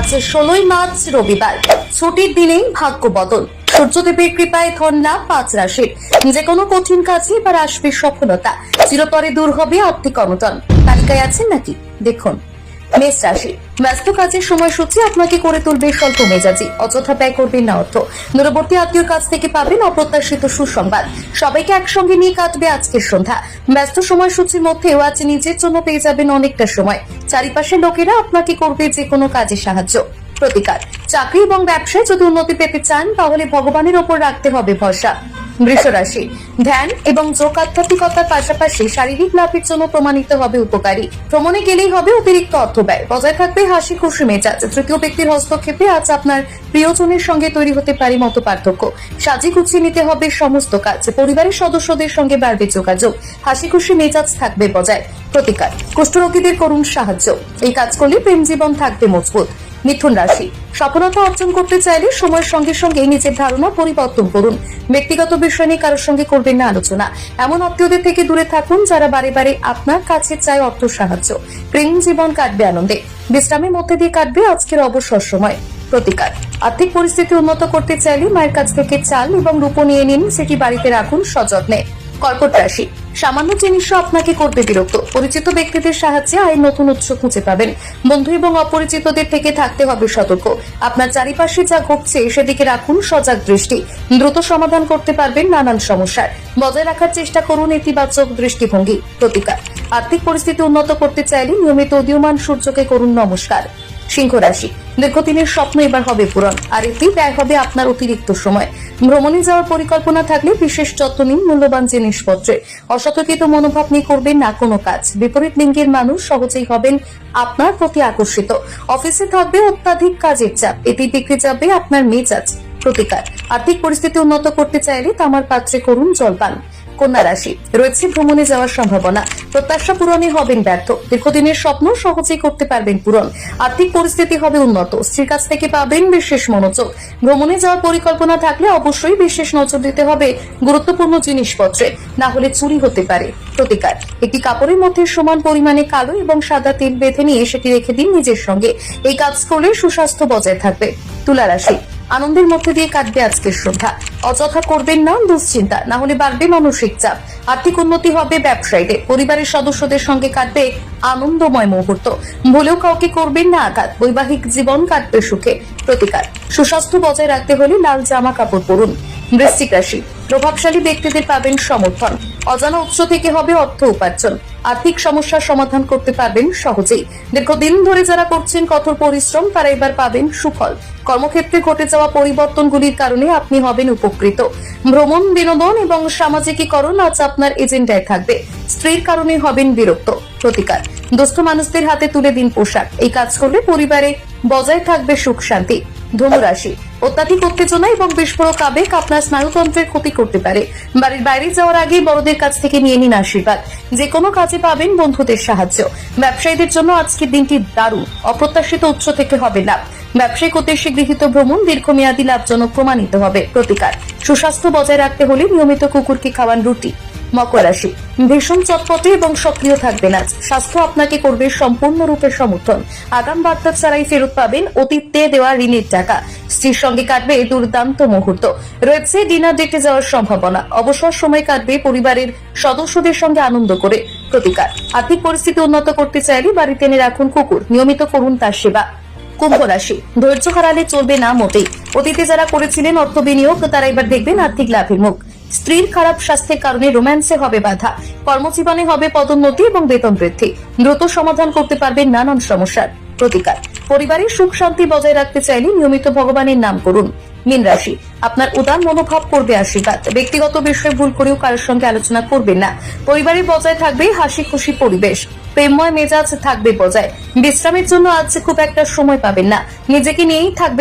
আজ 16ই মার্চ রবিবার, ছুটির দিনেই ভাগ্য বদল। সূর্যদেবের কৃপায় ধন লাভ 5 রাশির। যে কোনো কঠিন কাজে এবার আসবে সফলতা। চিরতরে দূর হবে আর্থিক অনটন। তালিকায় আছেন নাকি? দেখুন। মেষ রাশি, ব্যস্ত কাজের সময়সূচি আপনাকে করে তুলবে স্বল্প মেজাজি। অযথা ব্যয় করবেন না অর্থ। দূরবর্তী আত্মীয়র কাছ থেকে পাবেন অপ্রত্যাশিত সুসংবাদ। সবাইকে একসঙ্গে নিয়ে কাটবে আজকের সন্ধ্যা। ব্যস্ত সময়সূচির মধ্যেও আজ নিজের জন্য পেয়ে যাবেন অনেকটা সময়। চারিপাশের লোকেরা আপনাকে করবে যে কোনো কাজে সাহায্য। প্রতিকার, চাকরি এবং ব্যবসায় যদি উন্নতি পেতে চান তাহলে ভগবানের ওপর রাখতে হবে ভরসা। বৃষ রাশি, ধ্যান এবং যোগ আধ্যাত্মিকতার পাশাপাশি শারীরিক লাভের জন্য প্রমাণিত হবে উপকারী। ভ্রমণে গেলেই হবে অতিরিক্ত অর্থ ব্যয়। বজায় থাকবে হাসি খুশি মেজাজ। তৃতীয় ব্যক্তির হস্তক্ষেপে আজ আপনার প্রিয়জনের সঙ্গে তৈরি হতে পারে মত পার্থক্য। সাজিয়ে গুছিয়ে নিতে হবে সমস্ত কাজ। পরিবারের সদস্যদের সঙ্গে বাড়বে যোগাযোগ। হাসি খুশি মেজাজ থাকবে বজায়। প্রতিকার, কুষ্ঠরোগীদের করুন সাহায্য। এই কাজ করলে প্রেম জীবন থাকবে মজবুত। মিথুন রাশি, সফলতা অর্জন করতে চাইলে সময়ের সঙ্গে সঙ্গে নিজের ধারণা পরিবর্তন করুন। ব্যক্তিগত বিষয় নিয়ে কারোর সঙ্গে করবেন না আলোচনা। এমন আত্মীয়দের থেকে দূরে থাকুন যারা বারে বারে আপনার কাছে চায় অর্থ সাহায্য। প্রেম জীবন কাটবে আনন্দে। বিশ্রামের মধ্যে দিয়ে কাটবে আজকের অবসর সময়। প্রতিকার, আর্থিক পরিস্থিতি উন্নত করতে চাইলে মায়ের কাছ থেকে চাল এবং রূপো নিয়ে নিন। সেটি বাড়িতে রাখুন সযত্নে। কর্কট রাশি, সামান্য জিনিসও আপনাকে করতে বিরক্ত। পরিচিত ব্যক্তিদের সাহায্যে আয়ের নতুন উৎস খুঁজে পাবেন। বন্ধু এবং অপরিচিতদের থেকে থাকতে হবে সতর্ক। আপনার চারিপাশে যা ঘটছে সেদিকে রাখুন সজাগ দৃষ্টি। দ্রুত সমাধান করতে পারবেন নানান সমস্যার। বজায় রাখার চেষ্টা করুন ইতিবাচক দৃষ্টিভঙ্গি। প্রতিকার, আর্থিক পরিস্থিতি উন্নত করতে চাইলে নিয়মিত উদীয়মান সূর্যকে করুন নমস্কার। সিংহ রাশি, দীর্ঘদিনের স্বপ্ন এবার হবে পূরণ। আর এতে ব্যয় হবে আপনার অতিরিক্ত সময়। ভ্রমণে যাওয়ার পরিকল্পনা থাকলে বিশেষ যত্ন নিন মূল্যবান জিনিসপত্রে। অসতর্কিত মনোভাব নিয়ে করবেন না কোনো কাজ। বিপরীত লিঙ্গের মানুষ সহজেই হবেন আপনার প্রতি আকর্ষিত। অফিসে থাকবে অত্যাধিক কাজের চাপ। এতে বিগড়ে যাবে আপনার মেজাজ। প্রতিকার, আর্থিক পরিস্থিতি উন্নত করতে চাইলে তামার পাত্রে করুন জলপান। কন্যা রাশি, রয়েছে ভ্রমণে যাওয়ার সম্ভাবনা। প্রত্যাশা পূরণে হবেন ব্যর্থ। দীর্ঘদিনের স্বপ্ন সহজেই করতে পারবেন পূরণ। আর্থিক পরিস্থিতি হবে উন্নত। স্ত্রীর কাছ থেকে পাবেন বিশেষ মনোযোগ। ভ্রমণে যাওয়ার পরিকল্পনা থাকলে অবশ্যই বিশেষ নজর দিতে হবে গুরুত্বপূর্ণ জিনিসপত্রে, না হলে চুরি হতে পারে। প্রতিকার, একটি কাপড়ের মধ্যে সমান পরিমাণে কালো এবং সাদা তেল বেঁধে নিয়ে সেটি রেখে দিন নিজের সঙ্গে। এই কাজ করলে সুস্বাস্থ্য বজায় থাকবে। তুলা রাশি, আনন্দের মধ্যে দিয়ে কাটবে আজকের সন্ধ্যা। অযথা করবেন না দুশ্চিন্তা, না হলে বাড়বে মানসিক চাপ। আর্থিক উন্নতি হবে ব্যবসায়ীদের। পরিবারের সদস্যদের সঙ্গে কাটবে আনন্দময় মুহূর্ত। ভুলেও কাউকে করবেন না আঘাত। বৈবাহিক জীবন কাটবে সুখে। প্রতিকার, সুস্বাস্থ্য বজায় রাখতে হলে লাল জামা কাপড় পরুন। বৃশ্চিক রাশি, প্রভাবশালী ব্যক্তিদের পাবেন সমর্থন। অজানা উৎস থেকে হবে অর্থ উপার্জন। আর্থিক সমস্যার সমাধান করতে পারবেন সহজেই। দীর্ঘদিন ধরে যারা করছেন কঠোর পরিশ্রম তারা এবার পাবেন সুফল। কর্মক্ষেত্রে ঘটে যাওয়া পরিবর্তনগুলির কারণে আপনি হবেন উপকৃত। ভ্রমণ, বিনোদন এবং সামাজিকীকরণ আজ আপনার এজেন্ডায় থাকবে। স্ত্রীর কারণে হবেন বিরক্ত। প্রতিকার, দুস্থ মানুষদের হাতে তুলে দিন পোশাক। এই কাজ করলে পরিবারে বজায় থাকবে সুখ শান্তি। ধনুরাশি, অত্যাধিক উত্তেজনা এবং বিস্ফোরক আবেগ আপনার স্নায়ুতন্ত্রের ক্ষতি করতে পারে। বাড়ির বাইরে যাওয়ার আগে বড়দের কাছ থেকে নিয়ে নিন আশীর্বাদ। যে কোনো কাজে পাবেন বন্ধুদের সাহায্য। ব্যবসায়ীদের জন্য আজকের দিনটি দারুণ। অপ্রত্যাশিত উৎস থেকে হবে লাভ। ব্যবসায়িক উদ্দেশ্যে গৃহীত ভ্রমণ দীর্ঘমেয়াদী লাভজনক প্রমাণিত হবে। প্রতিকার, সুস্বাস্থ্য বজায় রাখতে হলে নিয়মিত কুকুরকে খাওয়ান রুটি। মকর রাশি, ভীষণ চটপটে এবং সক্রিয় থাকবেন আজ। স্বাস্থ্য আপনাকে করবে সম্পূর্ণরূপে সমর্থন। আগাম বার্তা ছাড়াই ফেরত পাবেন অতীতে দেওয়া ঋণের টাকা। স্ত্রীর সঙ্গে কাটবে দুর্দান্ত মুহূর্ত। রয়েছে ডিনার ডেটে যাওয়ার সম্ভাবনা। অবসর সময় কাটবে পরিবারের সদস্যদের সঙ্গে আনন্দ করে। প্রতিকার, আর্থিক পরিস্থিতি উন্নত করতে চাইলে বাড়িতে এনে রাখুন কুকুর। নিয়মিত করুন তার সেবা। কুম্ভ রাশি, ধৈর্য হারালে চলবে না মোটেই। অতীতে যারা করেছিলেন অর্থ বিনিয়োগ তারা এবার দেখবেন আর্থিক লাভের মুখ। স্ত্রীর খারাপ স্বাস্থ্যের কারণে রোম্যান্সে হবে বাধা। কর্মজীবনে হবে পদোন্নতি এবং বেতন বৃদ্ধি। দ্রুত সমাধান করতে পারবেন নানান সমস্যার। প্রতিকার, পরিবারের সুখ শান্তি বজায় রাখতে চাইলে নিয়মিত ভগবানের নাম করুন। মীন রাশি, আপনার উদার মনোভাব করবে আশীর্বাদ। ব্যক্তিগত বিষয়ে ভুল করেও কারোর সঙ্গে আলোচনা করবেন না। পরিবারে বজায় থাকবে হাসি খুশি পরিবেশ। প্রেমময় মেজাজ থাকবে বজায়। বিশ্রামের জন্য আজ খুব একটা সময় পাবেন না। নিজেকে নিয়েই থাকবে।